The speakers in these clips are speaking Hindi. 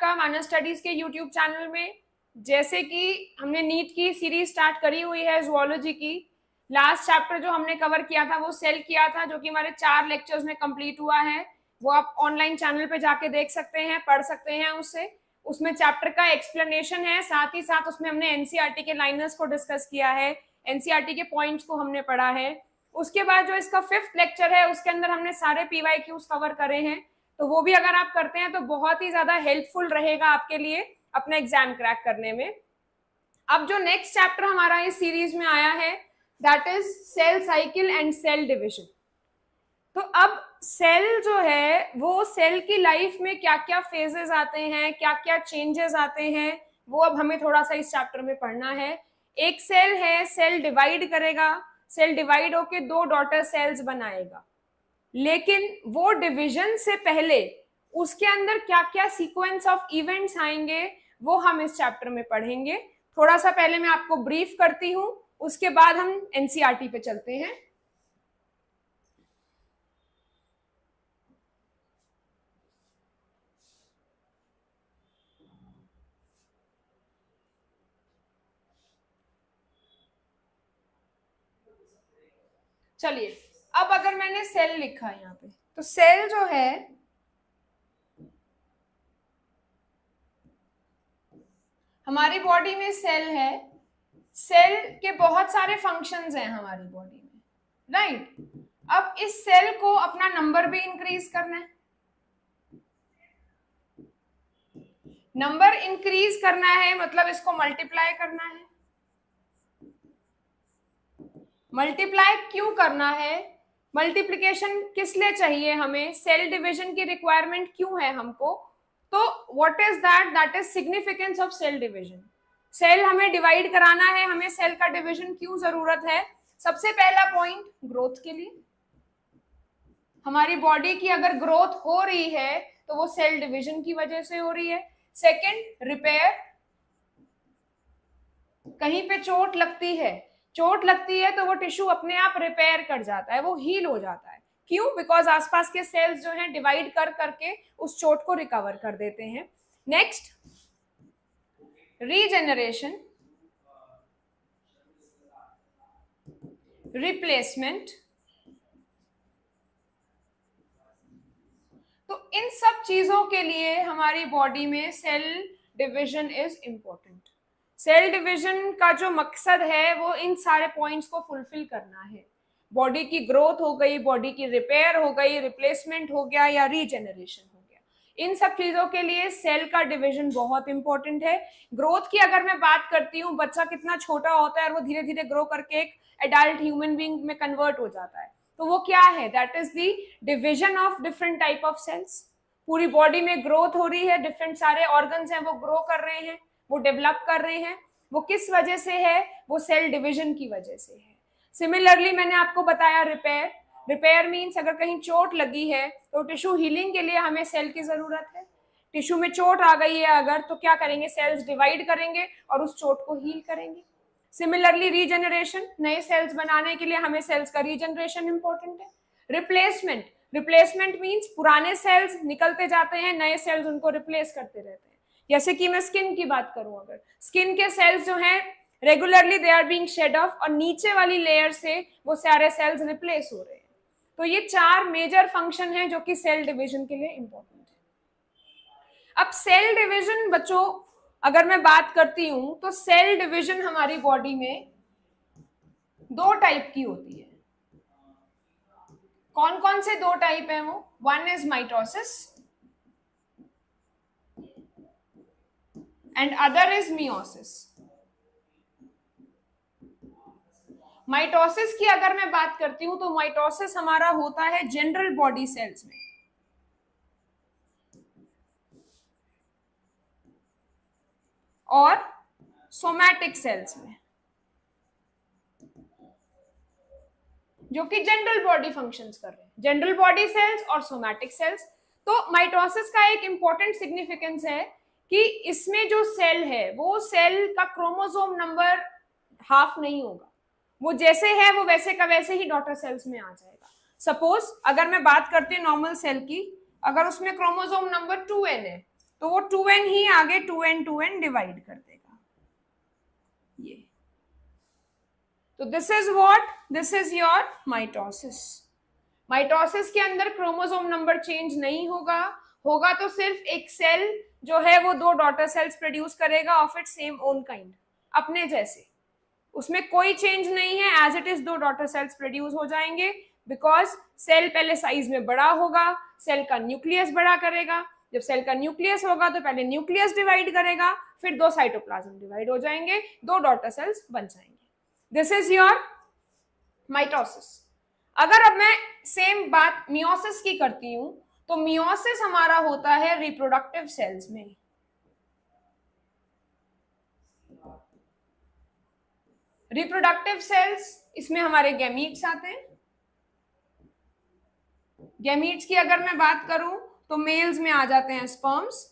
आपका मानस स्टडीज के यूट्यूब चैनल में। जैसे कि हमने नीट की सीरीज स्टार्ट करी हुई है जूलॉजी की। लास्ट चैप्टर जो हमने कवर किया था वो सेल किया था, जो कि हमारे 4 लेक्चर्स में कंप्लीट हुआ है। वो आप ऑनलाइन चैनल पे जाके देख सकते हैं, पढ़ सकते हैं उससे। उसमें चैप्टर का एक्सप्लेनेशन है, साथ ही साथ उसमें हमने एनसीईआरटी के लाइनर्स को डिस्कस किया है, एनसीईआरटी के पॉइंट्स को हमने पढ़ा है। उसके बाद जो इसका 5th लेक्चर है उसके अंदर हमने सारे पीवाईक्यूज कवर करे हैं, तो वो भी अगर आप करते हैं तो बहुत ही ज्यादा हेल्पफुल रहेगा आपके लिए अपना एग्जाम क्रैक करने में। अब जो नेक्स्ट चैप्टर हमारा इस सीरीज में आया है that is cell cycle and cell division. तो अब सेल जो है वो सेल की लाइफ में क्या क्या फेजेस आते हैं, क्या क्या चेंजेस आते हैं, वो अब हमें थोड़ा सा इस चैप्टर में पढ़ना है। एक सेल है, सेल डिवाइड करेगा, सेल डिवाइड होके 2 डॉटर सेल्स बनाएगा, लेकिन वो डिवीजन से पहले उसके अंदर क्या क्या सीक्वेंस ऑफ इवेंट्स आएंगे वो हम इस चैप्टर में पढ़ेंगे। थोड़ा सा पहले मैं आपको ब्रीफ करती हूं, उसके बाद हम एनसीईआरटी पे चलते हैं। चलिए, अब अगर मैंने सेल लिखा है यहाँ पे, तो सेल जो है हमारी बॉडी में सेल है। सेल के बहुत सारे फंक्शंस हैं हमारी बॉडी में, राइट। अब इस सेल को अपना नंबर भी इंक्रीज करना है। नंबर इंक्रीज करना है मतलब इसको मल्टीप्लाई करना है। मल्टीप्लाई क्यों करना है, मल्टीप्लिकेशन किस लिए चाहिए हमें, सेल डिवीजन की रिक्वायरमेंट क्यों है हमको, तो what is that is significance of cell division. Cell हमें डिवाइड कराना है, हमें सेल का डिवीजन क्यों जरूरत है। सबसे पहला पॉइंट, ग्रोथ के लिए। हमारी बॉडी की अगर ग्रोथ हो रही है तो वो सेल डिवीजन की वजह से हो रही है। Second, repair. कहीं पे चोट लगती है तो वो टिश्यू अपने आप रिपेयर कर जाता है, वो हील हो जाता है। क्यों? बिकॉज आसपास के सेल्स जो हैं डिवाइड कर करके उस चोट को रिकवर कर देते हैं। Next, regeneration, replacement. तो इन सब चीजों के लिए हमारी बॉडी में cell division is important. Cell division का जो मकसद है वो इन सारे पॉइंट्स को फुलफिल करना है। बॉडी की ग्रोथ हो गई, बॉडी की रिपेयर हो गई, रिप्लेसमेंट हो गया या रीजेनरेशन हो गया, इन सब चीजों के लिए सेल का डिवीजन बहुत इंपॉर्टेंट है। ग्रोथ की अगर मैं बात करती हूँ, बच्चा कितना छोटा होता है और वो धीरे धीरे ग्रो करके एक एडल्ट ह्यूमन बीइंग में कन्वर्ट हो जाता है, तो वो क्या है, that is the division of different type of cells. पूरी बॉडी में ग्रोथ हो रही है, डिफरेंट सारे ऑर्गन्स हैं वो ग्रो कर रहे हैं, वो डेवलप कर रहे हैं। वो किस वजह से है, वो सेल डिवीजन की वजह से है। सिमिलरली मैंने आपको बताया रिपेयर। रिपेयर मीन्स अगर कहीं चोट लगी है तो टिश्यू हीलिंग के लिए हमें सेल की जरूरत है। टिश्यू में चोट आ गई है अगर, तो क्या करेंगे, सेल्स डिवाइड करेंगे और उस चोट को हील करेंगे। सिमिलरली रीजनरेशन, नए सेल्स बनाने के लिए हमें सेल्स का रीजनरेशन इंपॉर्टेंट है। रिप्लेसमेंट, रिप्लेसमेंट मीन्स पुराने सेल्स निकलते जाते हैं, नए सेल्स उनको रिप्लेस करते रहते हैं। जैसे कि मैं स्किन की बात करूं, अगर स्किन के सेल्स जो हैं regularly they are being shed off और नीचे वाली लेयर से वो सारे सेल्स रिप्लेस हो रहे हैं। तो ये 4 मेजर फंक्शन है जो कि सेल डिवीजन के लिए इंपॉर्टेंट है। अब सेल डिवीजन बच्चों अगर मैं बात करती हूं तो सेल डिवीजन हमारी बॉडी में 2 टाइप की होती है। कौन कौन से 2 टाइप हैं वो, one is mitosis and other is meiosis. Mitosis की अगर मैं बात करती हूं तो माइटोसिस हमारा होता है जनरल बॉडी सेल्स में, और सोमैटिक सेल्स में, जो कि जनरल बॉडी फंक्शंस कर रहे हैं, जनरल बॉडी सेल्स और सोमैटिक सेल्स। तो माइटोसिस का एक इंपॉर्टेंट सिग्निफिकेंस है कि इसमें जो सेल है वो सेल का क्रोमोसोम नंबर हाफ नहीं होगा, वो जैसे है वो वैसे का वैसे ही डॉटर सेल्स में आ जाएगा। सपोज अगर मैं बात करती हूँ नॉर्मल सेल की, अगर उसमें क्रोमोसोम नंबर 2n है तो वो 2n ही आगे 2n डिवाइड कर देगा ये। तो this is what, this is your mitosis. Mitosis के अंदर क्रोमोसोम नंबर चेंज नहीं होगा, होगा तो सिर्फ एक सेल जो है वो दो डॉटर सेल्स प्रोड्यूस करेगा of it same own kind, अपने जैसे, उसमें कोई चेंज नहीं है, एज इट इज दो डॉटर सेल्स प्रोड्यूस हो जाएंगे। बिकॉज सेल पहले साइज में बड़ा होगा, सेल का न्यूक्लियस बड़ा करेगा, जब सेल का न्यूक्लियस होगा तो पहले न्यूक्लियस डिवाइड करेगा, फिर दो साइटोप्लाज्म डिवाइड हो जाएंगे, दो डॉटर सेल्स बन जाएंगे। This is your mitosis. अगर अब मैं सेम बात मियोसिस की करती हूं, तो मियोसिस हमारा होता है रिप्रोडक्टिव सेल्स में। रिप्रोडक्टिव सेल्स, इसमें हमारे गैमीट्स आते हैं। गैमीट्स की अगर मैं बात करूं तो मेल्स में आ जाते हैं स्पर्म्स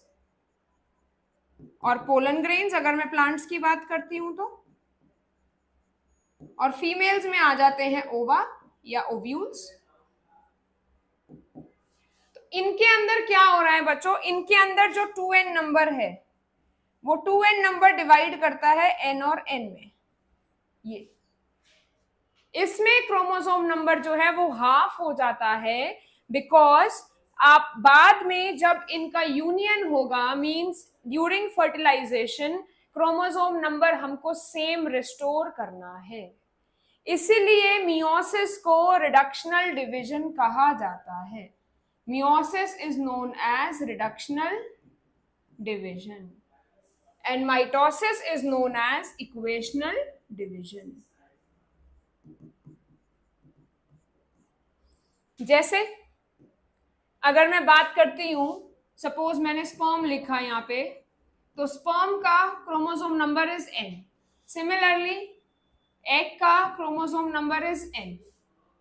और पोलन ग्रेन्स, अगर मैं प्लांट्स की बात करती हूं तो, और फीमेल्स में आ जाते हैं ओवा या ओव्यूल्स। तो इनके अंदर क्या हो रहा है बच्चों, इनके अंदर जो 2n नंबर है वो 2n नंबर डिवाइड करता है n और n में। ये इसमें क्रोमोसोम नंबर जो है वो हाफ हो जाता है, बिकॉज आप बाद में जब इनका यूनियन होगा, means during fertilisation, chromosome number हमको सेम रिस्टोर करना है। इसीलिए मियोसिस को रिडक्शनल डिवीजन कहा जाता है। Meiosis is known as reductional division and mitosis is known as equational division. जैसे अगर मैं बात करती हूं, सपोज मैंने स्पर्म लिखा यहां पे, तो स्पर्म का chromosome number is n। Similarly egg का क्रोमोसोम नंबर इज n।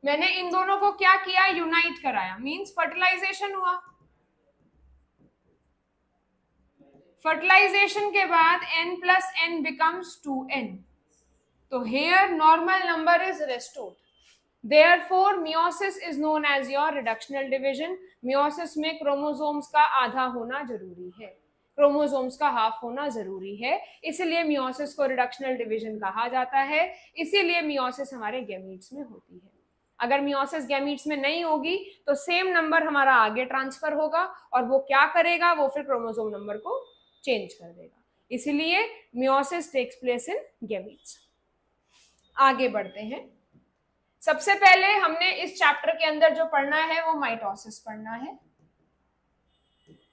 मैंने इन दोनों को क्या किया, यूनाइट कराया, मींस फर्टिलाइजेशन हुआ। फर्टिलाइजेशन के बाद n plus n becomes 2n, तो here normal number is restored. Therefore, meiosis is known as your reductional division. Meiosis में क्रोमोसोम्स का आधा होना जरूरी है, क्रोमोसोम्स का हाफ होना जरूरी है, इसलिए मियोसिस को रिडक्शनल डिवीजन कहा जाता है। इसीलिए मियोसिस हमारे गैमीट्स में होती है। अगर मियोसिस गैमीट्स में नहीं होगी तो सेम नंबर हमारा आगे ट्रांसफर होगा, और वो क्या करेगा, वो फिर क्रोमोसोम नंबर को चेंज कर देगा। इसीलिए meiosis takes place in gametes. आगे बढ़ते हैं। सबसे पहले हमने इस चैप्टर के अंदर जो पढ़ना है वो माइटोसिस पढ़ना है।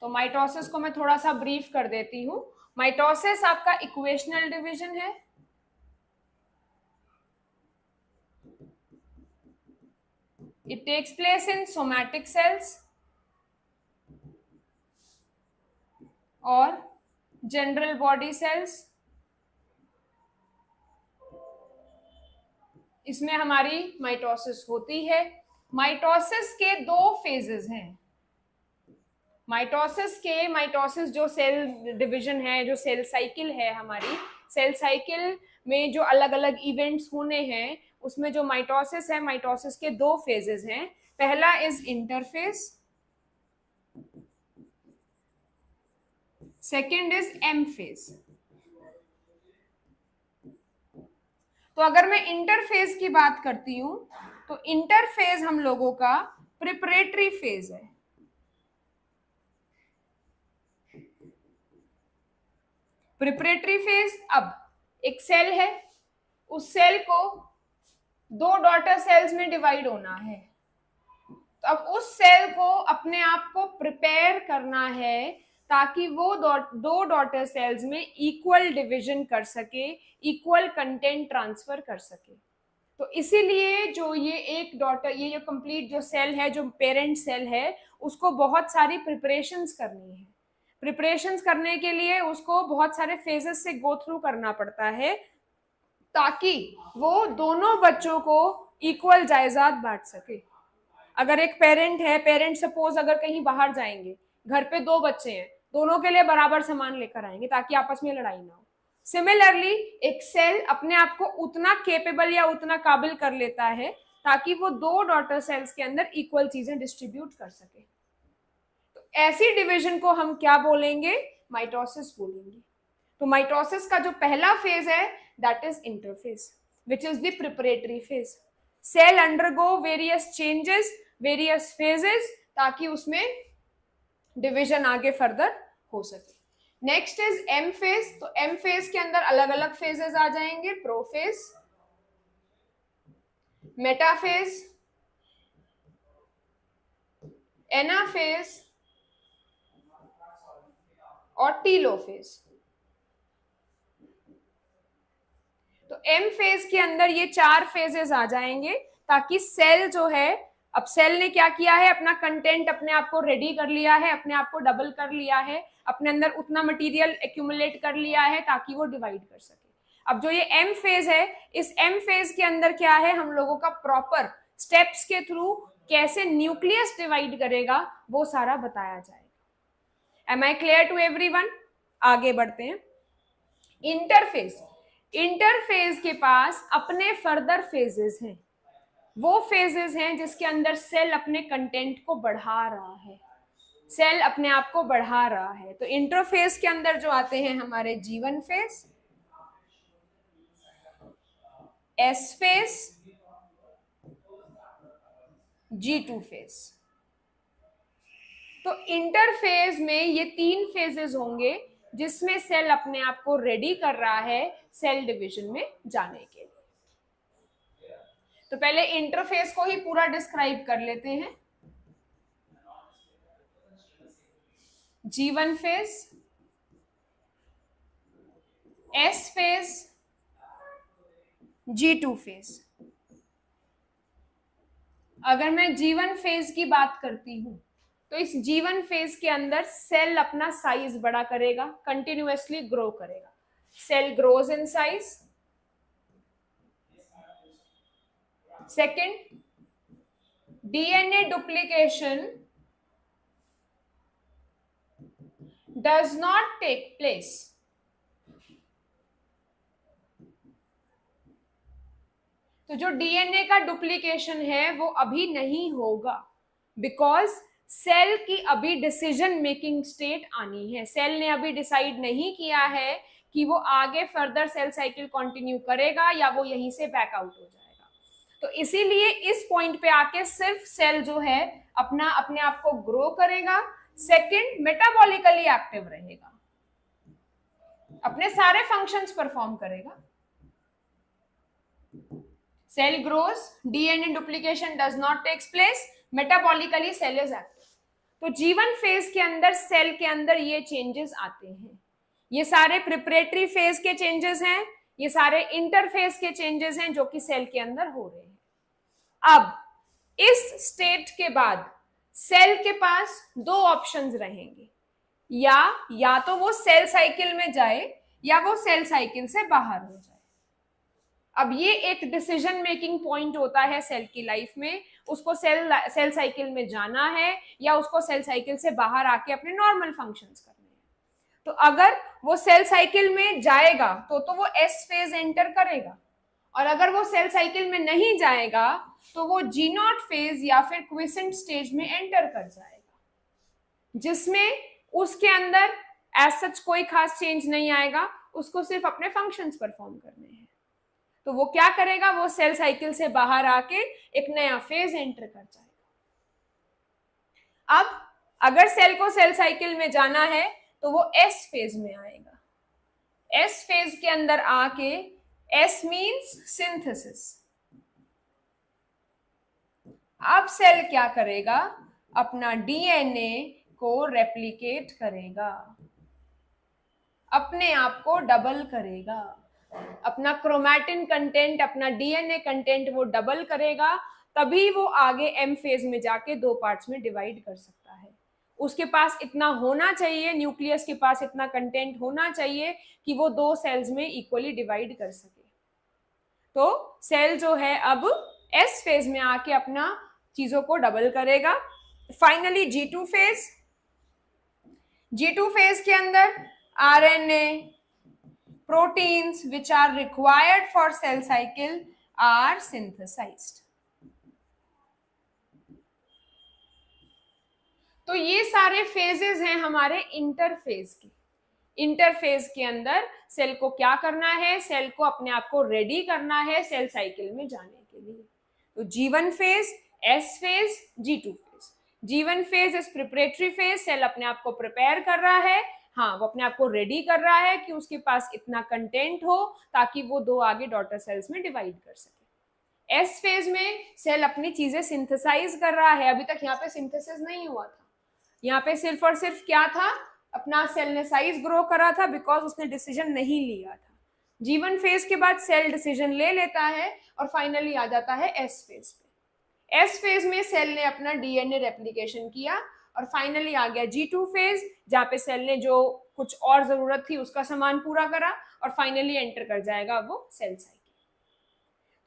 तो माइटोसिस को मैं थोड़ा सा ब्रीफ कर देती हूं। माइटोसिस आपका इक्वेशनल डिवीजन है। It takes place in somatic cells और जनरल बॉडी सेल्स। इसमें हमारी माइटोसिस होती है। माइटोसिस के दो फेजेस हैं। माइटोसिस जो सेल डिवीजन है, जो सेल साइकिल है, हमारी सेल साइकिल में जो अलग अलग इवेंट्स होने हैं, उसमें जो माइटोसिस है, माइटोसिस के दो फेजेस हैं। पहला is interphase, second is M phase. तो अगर मैं इंटरफेज की बात करती हूं, तो इंटरफेज हम लोगों का प्रिपरेटरी फेज है। प्रिपरेटरी फेज, अब एक सेल है, उस सेल को दो डॉटर सेल्स में डिवाइड होना है। तो अब उस सेल को अपने आप को प्रिपेयर करना है ताकि वो दो डॉटर सेल्स में इक्वल डिवीजन कर सके, इक्वल कंटेंट ट्रांसफर कर सके। तो इसीलिए जो ये एक डॉटर, ये जो कंप्लीट जो सेल है, जो पेरेंट सेल है, उसको बहुत सारी प्रिपरेशंस करनी है। प्रिपरेशंस करने के लिए उसको बहुत सारे फेजेस से गो थ्रू करना पड़ता है ताकि वो दोनों बच्चों को इक्वल जायदाद बांट सके। अगर एक पेरेंट है, पेरेंट सपोज अगर कहीं बाहर जाएंगे, घर पे दो बच्चे हैं, दोनों के लिए बराबर सामान लेकर आएंगे ताकि आपस में लड़ाई ना हो। सिमिलरली एक सेल अपने आप को उतना केपेबल या उतना काबिल कर लेता है ताकि वो दो डॉटर सेल्स के अंदर इक्वल चीजें डिस्ट्रीब्यूट कर सके। तो ऐसी डिवीजन को हम क्या बोलेंगे, माइटोसिस बोलेंगे। तो माइटोसिस का जो पहला फेज है that is interphase, which is the preparatory phase. Cell undergo various changes, various phases, ताकि उसमें डिवीजन आगे फर्दर हो सके। Next is M phase. तो एम फेज के अंदर अलग अलग फेजेस आ जाएंगे, प्रोफेज, मेटाफेज, एनाफेज और टीलोफेज। तो एम फेज के अंदर ये 4 फेजेस आ जाएंगे, ताकि सेल जो है, अब सेल ने क्या किया है, अपना कंटेंट अपने आप को रेडी कर लिया है, अपने आप को डबल कर लिया है, अपने अंदर उतना मटेरियल एक्यूमुलेट कर लिया है ताकि वो डिवाइड कर सके। अब जो ये एम फेज है, इस एम फेज के अंदर क्या है, हम लोगों का प्रॉपर स्टेप्स के थ्रू कैसे न्यूक्लियस डिवाइड करेगा वो सारा बताया जाएगा। Am I clear to everyone? आगे बढ़ते हैं। इंटरफेज। इंटरफेज के पास अपने फर्दर फेजेस हैं, वो फेजेस हैं जिसके अंदर सेल अपने कंटेंट को बढ़ा रहा है, सेल अपने आप को बढ़ा रहा है। तो इंटरफेज के अंदर जो आते हैं हमारे G1 phase, S phase, G2 phase. तो इंटरफेज में ये 3 फेजेस होंगे जिसमें सेल अपने आप को रेडी कर रहा है सेल डिवीजन में जाने के लिए। तो पहले इंटरफेस को ही पूरा डिस्क्राइब कर लेते हैं। G1 phase, S phase, G2 phase. अगर मैं G1 फेज की बात करती हूं तो इस G1 फेज के अंदर सेल अपना साइज बड़ा करेगा, कंटिन्यूअसली ग्रो करेगा। Cell grows in size. Second, DNA duplication does not take place. तो जो डीएनए का डुप्लीकेशन है वो अभी नहीं होगा, बिकॉज सेल की अभी डिसीजन मेकिंग स्टेट आनी है। सेल ने अभी डिसाइड नहीं किया है कि वो आगे फर्दर सेल साइकिल कंटिन्यू करेगा या वो यहीं से बैक आउट हो जाएगा। तो इसीलिए इस पॉइंट पे आके सिर्फ सेल जो है अपने आप को ग्रो करेगा। सेकंड, मेटाबॉलिकली एक्टिव रहेगा, अपने सारे फंक्शंस परफॉर्म करेगा। Cell grows, DNA duplication does not takes place, metabolically cell is active. तो G1 फेज के अंदर सेल के अंदर ये चेंजेस आते हैं। ये सारे प्रिपरेटरी फेज के चेंजेस हैं, ये सारे इंटरफेज के चेंजेस हैं जो कि सेल के अंदर हो रहे हैं। अब इस स्टेट के बाद सेल के पास 2 ऑप्शंस रहेंगे, या तो वो सेल साइकिल में जाए या वो सेल साइकिल से बाहर हो जाए। अब ये एक डिसीजन मेकिंग पॉइंट होता है सेल की लाइफ में, उसको सेल साइकिल में जाना है या उसको सेल साइकिल से बाहर आके अपने नॉर्मल फंक्शंस करने हैं। तो अगर वो सेल साइकिल में जाएगा तो वो एस फेज एंटर करेगा, और अगर वो सेल साइकिल में नहीं जाएगा तो वो G0 फेज या फिर क्विसेंट स्टेज में एंटर कर जाएगा, जिसमें उसके अंदर एज सच कोई खास चेंज नहीं आएगा, उसको सिर्फ अपने फंक्शंस परफॉर्म करने हैं। तो वो क्या करेगा, वो सेल साइकिल से बाहर आके एक नया फेज एंटर कर जाएगा। अब अगर सेल को सेल साइकिल में जाना है तो वो एस फेज में आएगा। एस फेज के अंदर आके, एस मींस सिंथेसिस। अब सेल क्या करेगा, अपना डीएनए को रेप्लिकेट करेगा, अपने आप को डबल करेगा, अपना क्रोमैटिन कंटेंट, अपना डीएनए कंटेंट वो डबल करेगा, तभी वो आगे एम फेज में जाके 2 पार्ट्स में डिवाइड कर सकता है। उसके पास इतना होना चाहिए, न्यूक्लियस के पास इतना कंटेंट होना चाहिए कि वो 2 सेल्स में इक्वली डिवाइड कर सके। तो सेल जो है अब एस फेज में आके अपना चीजों को डबल करेगा। Finally G2 phase. G2 phase के अंदर RNA, proteins which are required for cell cycle are synthesized. तो ये सारे फेजेस हैं हमारे इंटरफेज के। इंटरफेज के अंदर सेल को क्या करना है, सेल को अपने आप को रेडी करना है सेल साइकिल में जाने के लिए। तो G1 phase, S phase, G2 phase. G1 phase is preparatory phase, cell अपने आप को प्रिपेयर कर रहा है, हाँ वो अपने आप को रेडी कर रहा है कि उसके पास इतना कंटेंट हो ताकि वो दो आगे डॉटर सेल्स में डिवाइड कर सके। एस फेज में सेल अपनी चीजें सिंथेसाइज कर रहा है, अभी तक यहाँ पे सिंथेसिस नहीं हुआ था, यहाँ पे सिर्फ और सिर्फ क्या था, अपना सेल ने साइज ग्रो करा था बिकॉज उसने डिसीजन नहीं लिया था। G1 फेज के बाद सेल डिसीजन ले लेता है और फाइनली आ जाता है एस फेज पे। एस फेज में सेल ने अपना डीएनए रेप्लिकेशन किया और फाइनली आ गया G2 फेज, जहाँ पे सेल ने जो कुछ और जरूरत थी उसका सामान पूरा करा और फाइनली एंटर कर जाएगा वो सेल साइकिल।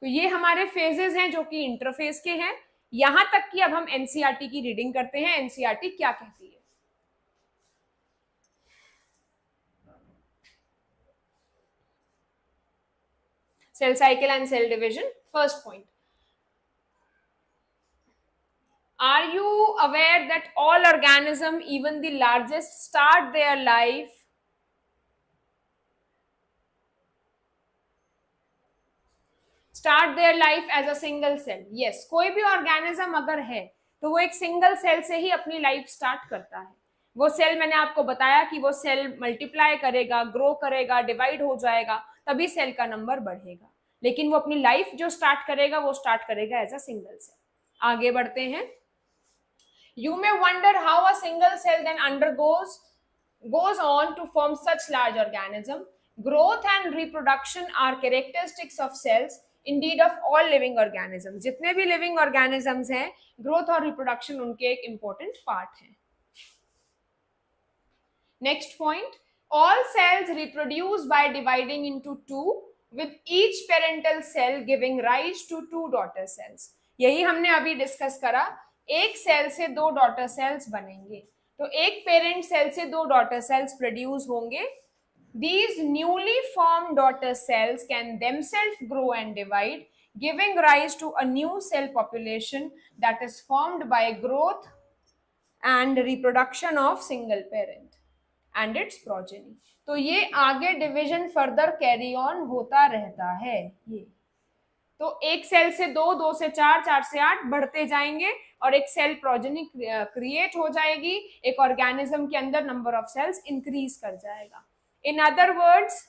तो ये हमारे फेजेस हैं जो कि इंटरफेज के हैं। यहां तक कि अब हम एनसीईआरटी की रीडिंग करते हैं, एनसीईआरटी क्या कहती है। Cell cycle and cell division. First point. Are you aware that all organisms, even the largest, start their life as a single cell? Yes, कोई भी ऑर्गेनिज्म अगर है तो वो एक सिंगल सेल से ही अपनी लाइफ स्टार्ट करता है। वो सेल, मैंने आपको बताया कि वो सेल मल्टीप्लाई करेगा, ग्रो करेगा, डिवाइड हो जाएगा, तभी सेल का नंबर बढ़ेगा, लेकिन वो अपनी लाइफ जो स्टार्ट करेगा वो स्टार्ट करेगा एज अ सिंगल सेल। आगे बढ़ते हैं। You may wonder how a single cell then goes on to form such large organism. Growth and reproduction are characteristics of cells, indeed of all living organisms. जितने भी living organisms हैं, growth और reproduction उनके एक important part हैं। Next point, all cells reproduce by dividing into two, with each parental cell giving rise to two daughter cells. यही हमने अभी डिस्कस करा, एक सेल से दो डॉटर सेल्स बनेंगे, तो एक पेरेंट सेल से दो डॉटर सेल्स प्रोड्यूस होंगे। These newly formed daughter cells can themselves grow and divide, giving rise to a new cell population that is formed by growth and reproduction of single parent and its progeny. तो ये आगे डिवीजन फर्दर कैरी ऑन होता रहता है। ये तो एक सेल से दो, दो से चार, चार से आठ बढ़ते जाएंगे और एक सेल प्रोजेनी क्रिएट हो जाएगी, एक ऑर्गेनिज्म के अंदर नंबर ऑफ सेल्स इंक्रीज कर जाएगा। In other words,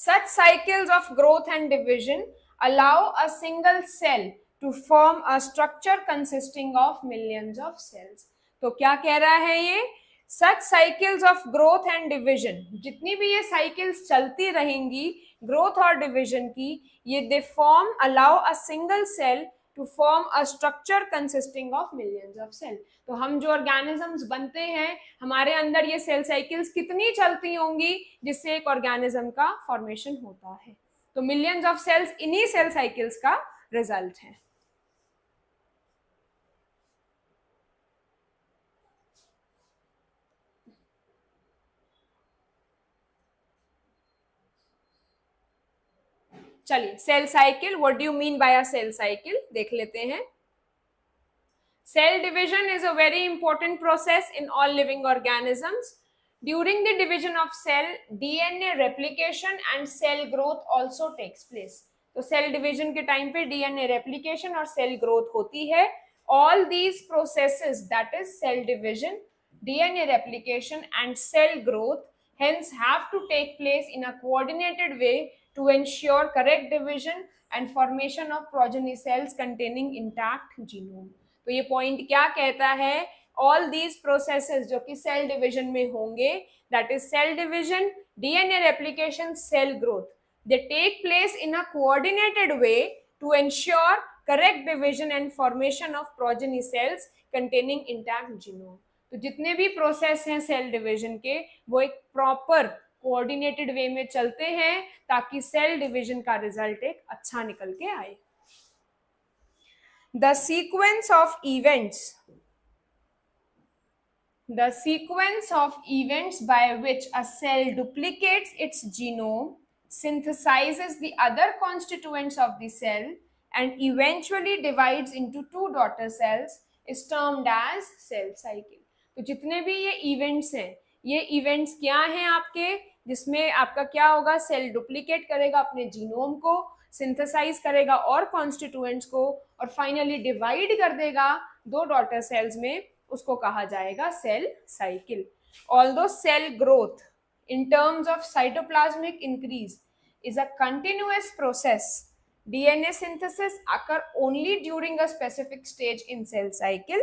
such cycles of growth and division allow a single cell to form a structure consisting of millions of cells. तो क्या कह रहा है ये, such cycles of growth and division, जितनी भी ये cycles चलती रहेंगी growth और division की, ये they form, allow a single cell to form a structure consisting of millions of cells. तो हम जो ऑर्गेनिजम्स बनते हैं, हमारे अंदर ये सेल साइकिल्स कितनी चलती होंगी जिससे एक ऑर्गेनिज्म का फॉर्मेशन होता है। तो मिलियंस ऑफ सेल्स इन्हीं सेल साइकिल्स का रिजल्ट है। चलिए, cell cycle, what do you mean by a cell cycle देख लेते हैं। Cell division is a very important process in all living organisms. During the division of cell, DNA replication and cell growth also takes place. तो cell division के time पे DNA replication और cell growth होती है। All these processes, that is cell division, DNA replication and cell growth, hence have to take place in a coordinated way to ensure correct division and formation of progeny cells containing intact genome. तो ये पॉइंट क्या कहता है, ऑल दीज प्रोसेसेस जो कि सेल डिवीजन में होंगे, that is cell division, DNA replication, cell growth, they take place in a coordinated way to ensure correct division and formation of progeny cells containing intact genome. तो जितने भी प्रोसेस हैं सेल डिवीजन के, वो एक प्रॉपर कोऑर्डिनेटेड वे में चलते हैं ताकि सेल डिवीजन का रिजल्ट एक अच्छा निकल के आए। The sequence of events by which a cell duplicates its genome, synthesizes the other constituents of the cell, and eventually divides into two daughter cells is termed as cell cycle. तो जितने भी ये इवेंट्स हैं, ये इवेंट्स क्या हैं आपके, जिसमें आपका क्या होगा, सेल डुप्लीकेट करेगा अपने जीनोम को, सिंथेसाइज करेगा और कॉन्स्टिट्यूएंट्स को, और फाइनली डिवाइड कर देगा दो डॉटर सेल्स में, उसको कहा जाएगा cell cycle. Although cell growth in terms of cytoplasmic increase is a continuous process, DNA synthesis occur only during a specific stage in cell cycle.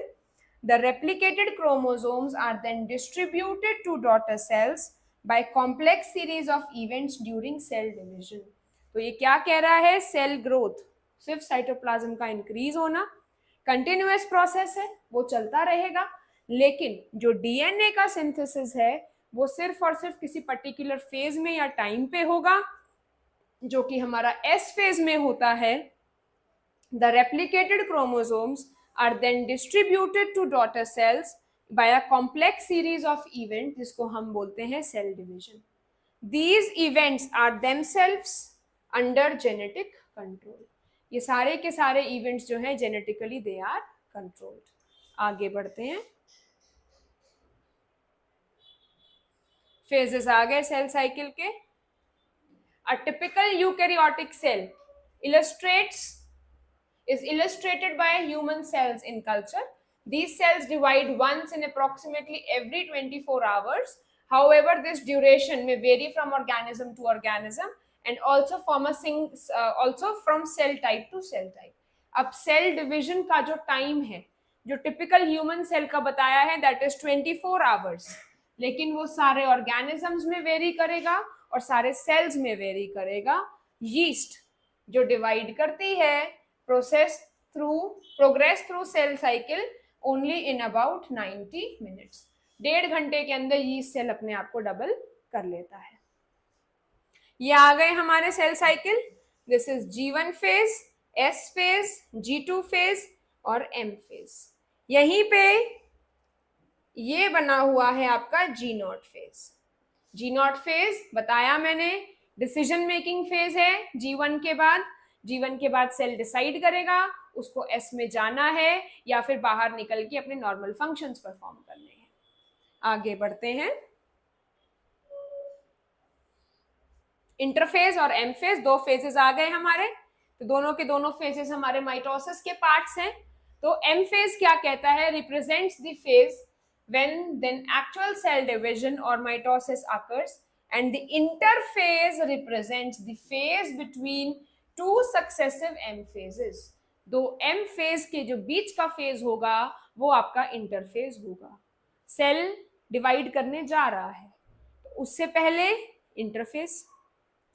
The replicated chromosomes are then distributed to daughter cells by complex series of events during cell division. तो ये क्या कह रहा है, सेल ग्रोथ सिर्फ साइटोप्लाज्म का इंक्रीज होना, कंटिन्यूअस प्रोसेस है, वो चलता रहेगा, लेकिन जो डीएनए का सिंथेसिस है वो सिर्फ और सिर्फ किसी पर्टिकुलर फेज में या टाइम पे होगा, जो कि हमारा एस फेज में होता है. The replicated chromosomes are then distributed to daughter cells by a complex series of event, जिसको हम बोलते हैं cell division. These events are themselves under genetic control. ये सारे के सारे इवेंट्स जो हैं जेनेटिकली दे आर कंट्रोल्ड. आगे बढ़ते हैं. फेजेस आ गए सेल साइकिल के. A typical eukaryotic cell is illustrated by human cells in culture. These cells divide once in approximately every 24 hours. However, this duration may vary from organism to organism and also from cell type to cell type. अब सेल डिविजन का जो टाइम है, जो टिपिकल ह्यूमन सेल का बताया है, दैट इज 24 आवर्स, लेकिन वो सारे ऑर्गेनिजम्स में वेरी करेगा और सारे सेल्स में वेरी करेगा. यीस्ट जो डिवाइड करती है progress through cell cycle only in about 90 minutes. 1.5 घंटे के अंदर यीस्ट सेल अपने आप को डबल कर लेता है. ये आ गए हमारे cell cycle. This is G1 phase, S phase, G2 phase और M फेज. यहीं पे ये बना हुआ है आपका G0 फेज. G0 फेज बताया मैंने, डिसीजन मेकिंग फेज है. G1 के बाद सेल डिसाइड करेगा उसको S में जाना है या फिर बाहर निकल के अपने नॉर्मल फंक्शंस परफॉर्म करने हैं. आगे बढ़ते हैं. इंटरफेज और एम फेज, दो फेजेस आ गए हमारे. तो दोनों के दोनों फेजेस हमारे माइटोसिस के पार्ट्स हैं. तो एम फेज क्या कहता है, represents the phase when then actual cell division or mitosis occurs, and the interphase represents the phase between two successive M phases. दो M phase के जो बीच का फेज होगा वो आपका इंटरफेज होगा. सेल डिवाइड करने जा रहा है तो उससे पहले इंटरफेज,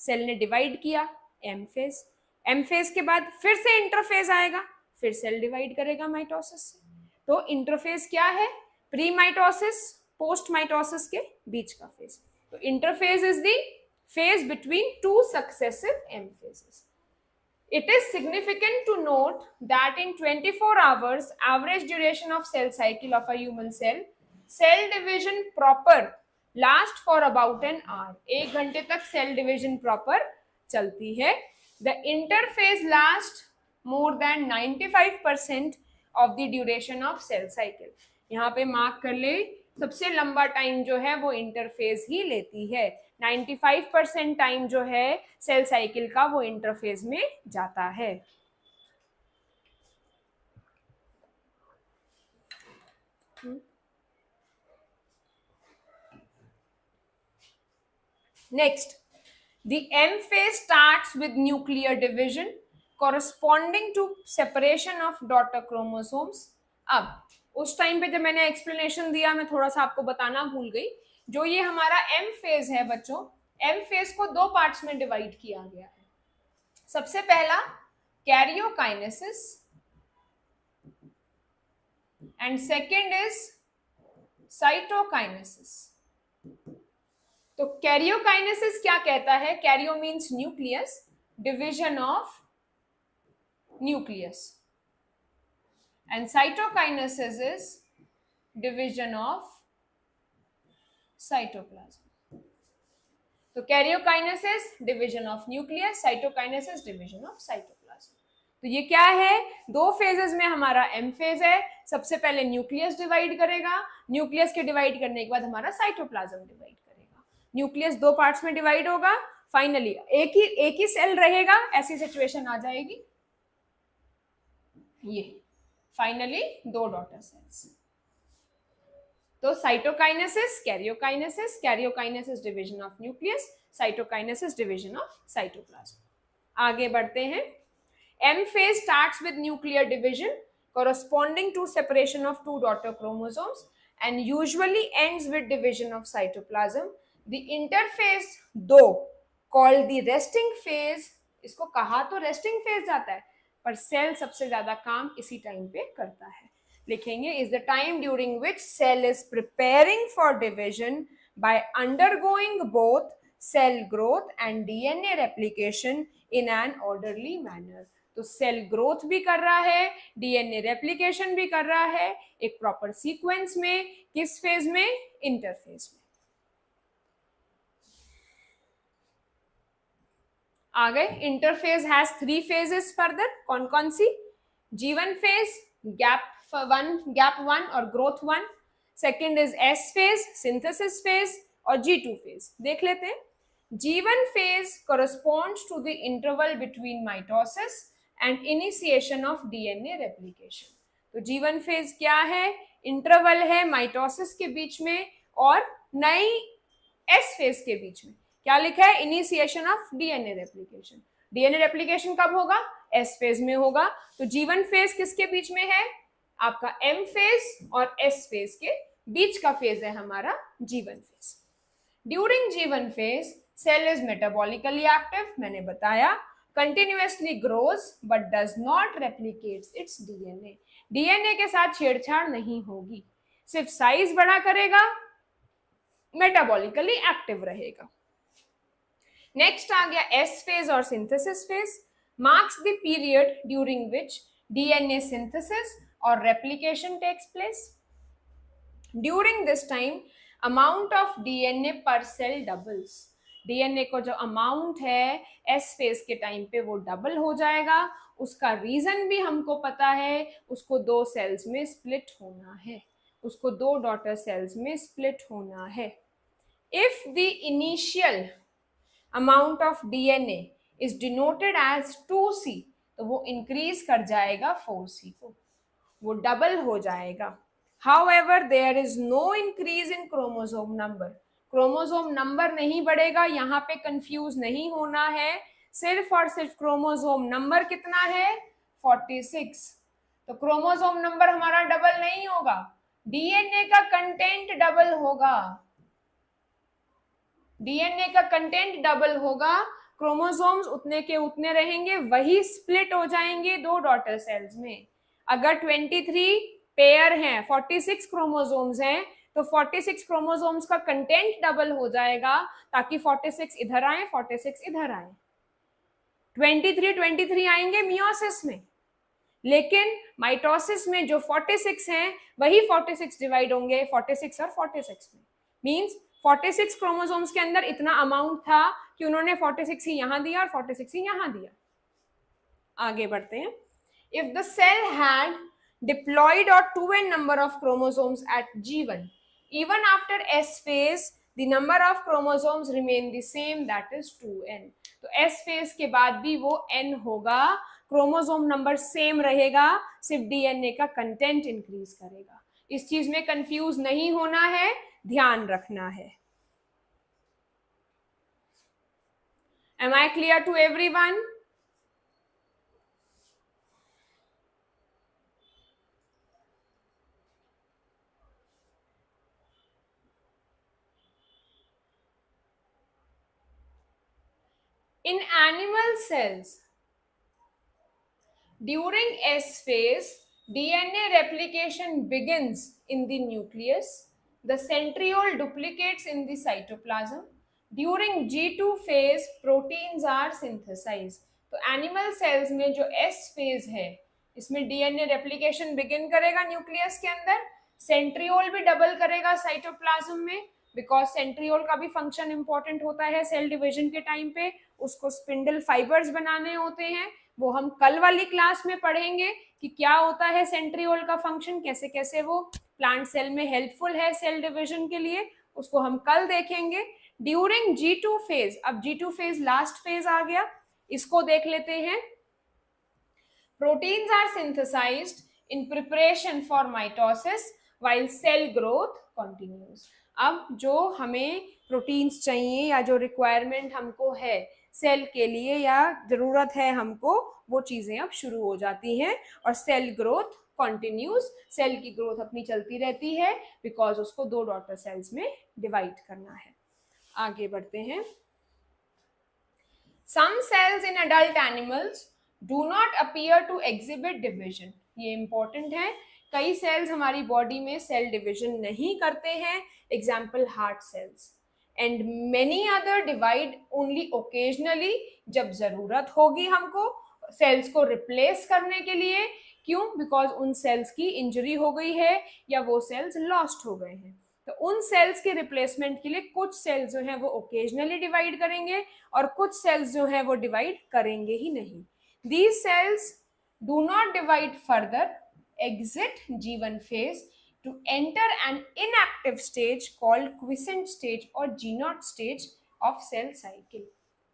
सेल ने डिवाइड किया, एम फेज. एम फेज के बाद फिर से इंटरफेज आएगा, फिर सेल डिवाइड करेगा माइटोसिस से. तो इंटरफेज क्या है, प्री माइटोसिस पोस्ट माइटोसिस के बीच का फेज. तो interphase is the phase between two successive M phases. It is significant to note that in 24 hours average duration of cell cycle of a human cell division proper last for about an hour. 1 घंटे तक सेल डिविजन प्रॉपर चलती है. The interphase lasts more than 95% of the duration of cell cycle. यहाँ पे मार्क कर ले, सबसे लंबा टाइम जो है वो इंटरफेज ही लेती है. 95% टाइम जो है सेल साइकिल का वो इंटरफेज में जाता है. Next, the M phase starts with nuclear division corresponding to separation of daughter chromosomes. अब उस टाइम पे जब मैंने एक्सप्लेनेशन दिया, मैं थोड़ा सा आपको बताना भूल गई. जो ये हमारा एम फेज है बच्चों, एम फेज को दो पार्ट्स में डिवाइड किया गया है. सबसे पहला karyokinesis and second is cytokinesis. तो कैरियोकाइनेसिस क्या कहता है, Cairo means nucleus, division of nucleus, and cytokinesis is division of cytoplasm. तो karyokinesis division of nucleus, cytokinesis division of cytoplasm. तो ये क्या है, दो फेजेस में हमारा एम फेज है। सबसे पहले न्यूक्लियस डिवाइड करेगा, न्यूक्लियस के डिवाइड करने के बाद हमारा साइटोप्लाज्म डिवाइड करेगा। न्यूक्लियस दो पार्ट्स में डिवाइड होगा, फाइनली एक ही सेल रहेगा, ऐसी सिचुएशन आ जाएगी। ये फाइनली दो डॉटर सेल्स। तो cytokinesis, karyokinesis, karyokinesis division of nucleus, cytokinesis division of cytoplasm. आगे बढ़ते हैं। M phase starts with nuclear division corresponding to separation of two daughter chromosomes and usually ends with division of cytoplasm. The interphase दो called the resting phase, इसको कहा तो resting phase जाता है, पर सेल सबसे ज्यादा काम इसी टाइम पे करता है। लिखेंगे is the time during which cell is preparing for division by undergoing both cell growth and DNA replication in an orderly manner. तो सेल ग्रोथ भी कर रहा है, डीएनए रेप्लिकेशन भी कर रहा है, एक प्रॉपर सीक्वेंस में। किस फेज में, इंटरफेज में। आगे interphase has three phases further, कौन कौन सी, G1 फेज, गैप वन और growth one. Second is S phase, synthesis phase, और G2 फेज। देख लेते हैं। G1 phase corresponds to the interval between mitosis and initiation of DNA replication. तो G1 phase क्या है, इंटरवल है माइटोसिस के बीच में और नई S phase के बीच में। क्या लिखा है, initiation of DNA replication. DNA replication कब होगा, S phase में होगा। तो G1 phase किसके बीच में है, आपका M phase और S phase के बीच का फेज है हमारा G1 phase। During G1 phase, cell is metabolically active, मैंने बताया, continuously grows but does not replicates its DNA. DNA के साथ छेड़छाड़ नहीं होगी, सिर्फ साइज बड़ा करेगा, मेटाबॉलिकली एक्टिव रहेगा। नेक्स्ट आ गया एस फेज और synthesis phase. Marks the period during which DNA synthesis or replication takes place. During this time, amount of DNA per cell doubles. DNA को जो अमाउंट है एस फेज के टाइम पे वो डबल हो जाएगा। उसका रीजन भी हमको पता है, उसको दो सेल्स में स्प्लिट होना है, उसको दो डॉटर सेल्स में स्प्लिट होना है। If the initial amount of DNA is denoted as 2C, तो वो इंक्रीज कर जाएगा 4C को, वो डबल हो जाएगा। However, there is no increase in chromosome number. Chromosome number नहीं बढ़ेगा, यहाँ पे कंफ्यूज नहीं होना है। सिर्फ और सिर्फ क्रोमोसोम नंबर कितना है, 46। तो क्रोमोसोम नंबर हमारा डबल नहीं होगा, डीएनए का कंटेंट डबल होगा। डीएनए का कंटेंट डबल होगा, क्रोमोसोम्स उतने के उतने रहेंगे, वही स्प्लिट हो जाएंगे दो डॉटर सेल्स में। अगर 23 पेयर हैं, 46 क्रोमोसोम्स हैं, तो 46 क्रोमोसोम्स का कंटेंट डबल हो जाएगा, ताकि 46 इधर आए, 46 इधर आए। 23 आएंगे मियोसिस में, लेकिन माइटोसिस में जो 46 हैं वही 46 डिवाइड होंगे 46 और 46 में। मींस 46 क्रोमोसोम्स के अंदर इतना अमाउंट था कि उन्होंने 46 ही यहां दिया और 46 ही यहां दिया। आगे बढ़ते हैं। If the cell had diploid or 2n number of chromosomes at G1, even after S phase the number of chromosomes remain the same, that is 2n. तो S phase के बाद भी वो n होगा, क्रोमोसोम नंबर सेम रहेगा, सिर्फ डीएनए का कंटेंट इंक्रीज करेगा। इस चीज में कंफ्यूज नहीं होना है, ध्यान रखना है। Am I clear to everyone? In animal cells, during S phase, DNA replication begins in the nucleus. The centriole duplicates in the cytoplasm. During G2 phase, proteins are synthesized. तो एनिमल सेल्स में जो S phase है, इसमें DNA replication begin करेगा न्यूक्लियस के अंदर, सेंट्रियोल भी डबल करेगा साइटोप्लाज्म में, बिकॉज सेंट्रियोल का भी फंक्शन इंपॉर्टेंट होता है सेल डिवीजन के टाइम पे, उसको स्पिंडल फाइबर्स बनाने होते हैं, वो हम कल वाली क्लास में पढ़ेंगे कि क्या होता है सेंट्रियोल का फंक्शन, कैसे कैसे वो प्लांट सेल में हेल्पफुल है सेल डिविजन के लिए, उसको हम कल देखेंगे। ड्यूरिंग G2 फेज, अब G2 फेज लास्ट फेज आ गया, इसको देख लेते हैं। Proteins are synthesised in preparation for mitosis while cell growth continues। अब जो हमें प्रोटीन्स चाहिए या जो रिक्वायरमेंट हमको है सेल के लिए या जरूरत है हमको, वो चीजें अब शुरू हो जाती हैं और सेल ग्रोथ कंटिन्यूज, सेल की ग्रोथ अपनी चलती रहती है बिकॉज उसको दो डॉटर सेल्स में डिवाइड करना है। आगे बढ़ते हैं। Some cells in adult animals do not appear to exhibit division। ये इंपॉर्टेंट है, कई सेल्स हमारी बॉडी में सेल डिविजन नहीं करते हैं, example heart cells, and many other divide only occasionally, जब जरूरत होगी हमको सेल्स को रिप्लेस करने के लिए। क्यों? बिकॉज उन सेल्स की इंजरी हो गई है या वो सेल्स लॉस्ट हो गए हैं, तो उन सेल्स के रिप्लेसमेंट के लिए कुछ सेल्स जो है वो ओकेजनली डिवाइड करेंगे और कुछ सेल्स जो है वो डिवाइड करेंगे ही नहीं। These cells do not divide further, exit G1 phase to enter an inactive stage called quiescent stage or G0 stage of cell cycle।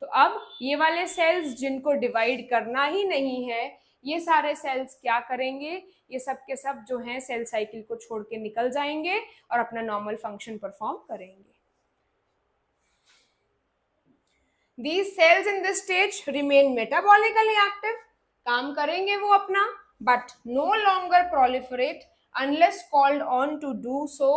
तो अब ये वाले सेल्स जिनको डिवाइड करना ही नहीं है, ये सारे सेल्स क्या करेंगे, ये सब के सब जो हैं सेल साइकिल को छोड़ के निकल जाएंगे और अपना नॉर्मल फंक्शन परफॉर्म करेंगे। These cells in this stage remain metabolically active, काम करेंगे वो अपना, but no longer proliferate unless called on to do so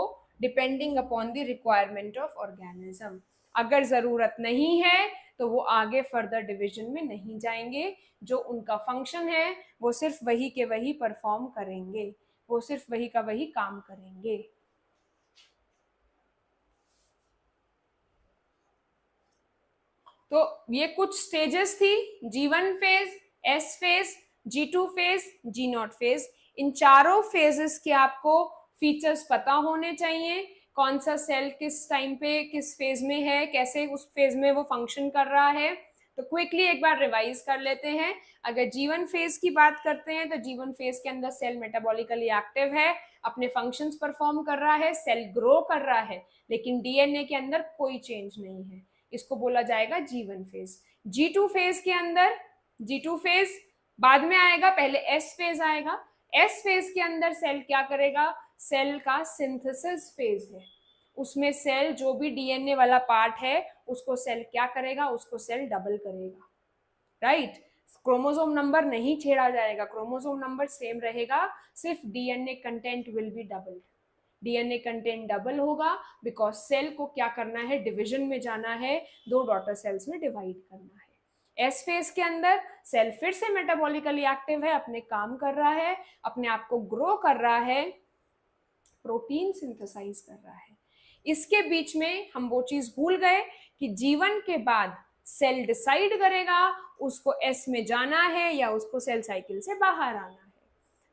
depending upon the requirement of organism। अगर जरूरत नहीं है तो वो आगे फर्दर डिवीजन में नहीं जाएंगे, जो उनका फंक्शन है वो सिर्फ वही के वही परफॉर्म करेंगे, वो सिर्फ वही का वही काम करेंगे। तो ये कुछ स्टेजेस थी, G1 phase, S phase, G2 phase, G0 phase. इन चारों फेजेस के आपको फीचर्स पता होने चाहिए, कौन सा सेल किस टाइम पे किस फेज में है, कैसे उस फेज में वो फंक्शन कर रहा है। तो क्विकली एक बार रिवाइज कर लेते हैं। अगर G1 फेज की बात करते हैं तो G1 फेज के अंदर सेल मेटाबॉलिकली एक्टिव है, अपने फंक्शंस परफॉर्म कर रहा है, सेल ग्रो कर रहा है, लेकिन डीएनए के अंदर कोई चेंज नहीं है, इसको बोला जाएगा G1 फेज। G2 फेज के अंदर, G2 फेज बाद में आएगा, पहले S फेज आएगा। S फेज के अंदर सेल क्या करेगा, सेल का सिंथेसिस फेज है, उसमें सेल जो भी डीएनए वाला पार्ट है उसको सेल क्या करेगा, उसको सेल डबल करेगा, राइट। क्रोमोसोम नंबर नहीं छेड़ा जाएगा, क्रोमोसोम नंबर सेम रहेगा, सिर्फ DNA content will be double. DNA content double होगा बिकॉज सेल को क्या करना है, डिवीजन में जाना है, दो डॉटर सेल्स में डिवाइड करना है। एस फेज के अंदर सेल फिर से मेटाबॉलिकली एक्टिव है, अपने काम कर रहा है, अपने आप को ग्रो कर रहा है, प्रोटीन सिंथेसाइज कर रहा है। इसके बीच में हम वो चीज भूल गए कि जीवन के बाद सेल डिसाइड करेगा उसको एस में जाना है या उसको सेल साइकिल से बाहर आना है।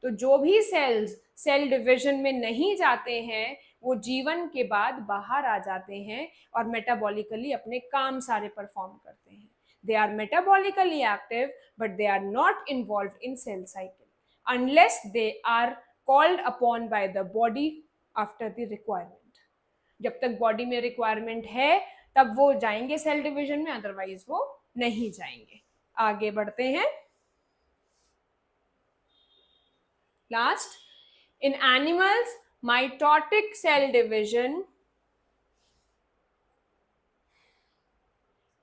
तो जो भी सेल्स सेल डिवीजन में नहीं जाते हैं वो जीवन के बाद बाहर आ जाते हैं और मेटाबॉलिकली अपने काम सारे परफॉर्म करते हैं। They are metabolically active but they are not involved in cell cycle unless they are called upon by the body after the requirement. जब तक बॉडी में रिक्वायरमेंट है तब वो जाएंगे सेल डिवीजन में, अदरवाइज वो नहीं जाएंगे। आगे बढ़ते हैं। Last, in animals, mitotic cell division.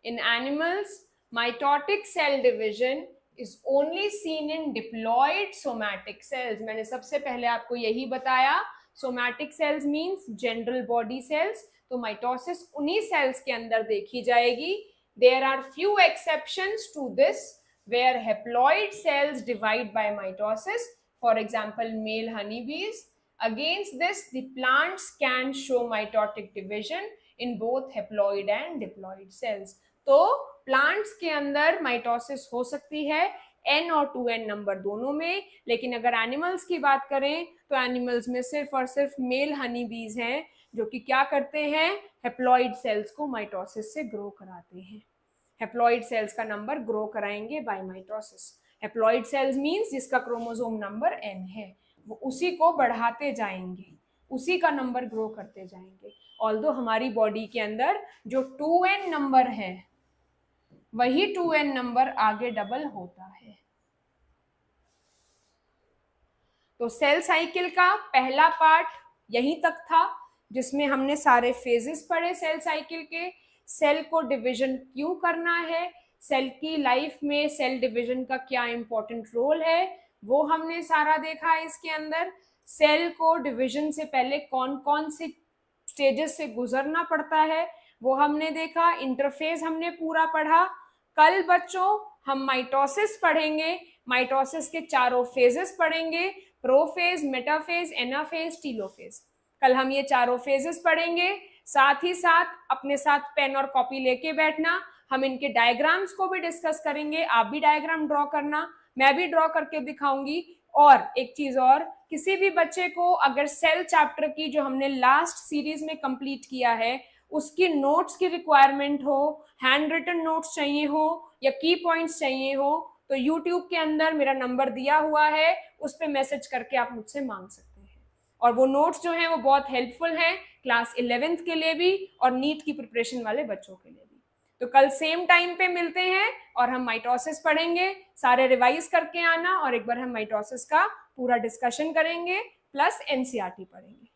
In animals, mitotic cell division is only seen in diploid somatic cells। मैंने सबसे पहले आपको यही बताया, somatic cells means general body cells, तो माइटोसिस उन्हीं सेल्स के अंदर देखी जाएगी। There are few exceptions to this where haploid cells divide by mitosis, for example male honeybees। Against this, the plants can show mitotic division in both haploid and diploid cells। तो प्लांट्स के अंदर माइटोसिस हो सकती है n और 2n नंबर दोनों में, लेकिन अगर एनिमल्स की बात करें तो एनिमल्स में सिर्फ और सिर्फ मेल हनी बीज हैं जो कि क्या करते हैं, हेप्लॉइड सेल्स को माइटोसिस से ग्रो कराते हैं। हेप्लॉइड सेल्स का नंबर ग्रो कराएंगे by mitosis. Haploid cells means जिसका क्रोमोसोम नंबर n है, वो उसी को बढ़ाते जाएंगे, उसी का नंबर ग्रो करते जाएंगे। ऑल्दो हमारी बॉडी के अंदर जो 2n नंबर है वही 2n नंबर आगे डबल होता है। तो सेल साइकिल का पहला पार्ट यहीं तक था, जिसमें हमने सारे फेजेस पढ़े सेल साइकिल के, सेल को डिवीजन क्यों करना है, सेल की लाइफ में सेल डिवीजन का क्या इंपॉर्टेंट रोल है, वो हमने सारा देखा है इसके अंदर। सेल को डिवीजन से पहले कौन कौन से स्टेजेस से गुजरना पड़ता है वो हमने देखा। इंटरफेस हमने पूरा पढ़ा। कल बच्चों हम माइटोसिस पढ़ेंगे, माइटोसिस के चारों फेजेस पढ़ेंगे, प्रोफेज, मेटाफेज, एनाफेज, टीलोफेज। कल हम ये चारों फेजेस पढ़ेंगे। साथ ही साथ अपने साथ पेन और कॉपी लेके बैठना, हम इनके डायग्राम्स को भी डिस्कस करेंगे। आप भी डायग्राम ड्रॉ करना, मैं भी ड्रॉ करके दिखाऊंगी। और एक चीज और, किसी भी बच्चे को अगर सेल चैप्टर की जो हमने लास्ट सीरीज में कंप्लीट किया है उसकी नोट्स की रिक्वायरमेंट हो, हैंड रिटन नोट्स चाहिए हो या की पॉइंट्स चाहिए हो, तो यूट्यूब के अंदर मेरा नंबर दिया हुआ है, उस पर मैसेज करके आप मुझसे मांग सकते हैं। और वो नोट्स जो हैं वो बहुत हेल्पफुल हैं क्लास 11th के लिए भी और नीट की प्रिपरेशन वाले बच्चों के लिए भी। तो कल सेम टाइम पे मिलते हैं और हम माइटोसिस पढ़ेंगे। सारे रिवाइज करके आना और एक बार हम माइटोसिस का पूरा डिस्कशन करेंगे प्लस एनसीईआरटी पढ़ेंगे।